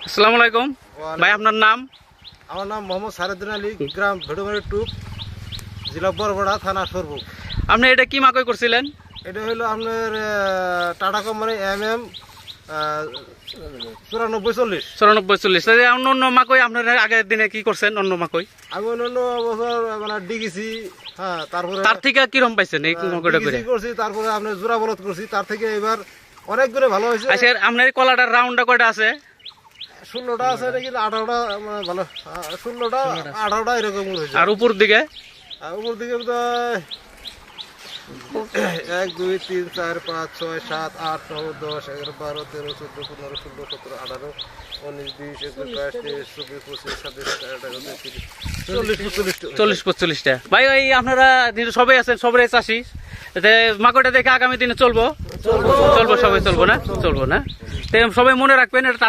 আসসালামু আলাইকুম ভাই, আপনার নাম? আমার নাম মোহাম্মদ সারেদ্দিন আলী, গ্রাম ভেটুমারি টুপ, জেলা বরবড়া, থানা সরবুক। আপনি এটা কি মাকই করছিলেন? এটা হলো আপনার টাটা কোম্পানি MM 9440। 9440। অন্য অন্য মাকই আপনার আগের দিনে কি করছেন? অন্য মাকই আমি অন্য বছর মানে ডিগেছি, হ্যাঁ, তারপরে তার থেকে কিরম পাইছেন এই মাকইটা করে? ডিগেছি করছি, তারপরে আপনার জোড়া বলদ করছি, তার থেকে এবার অনেক করে ভালো হয়েছে। আচ্ছা, আপনার এই কলাটার রাউন্ডটা কয়টা আছে? 16টা আছে নাকি 18টা, মানে ভালো 16টা 18টা এরকম হয়েছে। আর উপর দিকে? আর উপর দিকে 1 2 3 4 5 6 7 8 9 10 11 12 13 14 15 16 17 18 19 20 21 22 23 24 25 26 27 28 40 45টা। ভাই ওই আপনারা সবাই আছেন, সবাই চাষি, মাকইটা দেখে আগামী দিনে চলবো, সবাই চলবো না? চলবো না? সবাই মনে রাখবেন এটা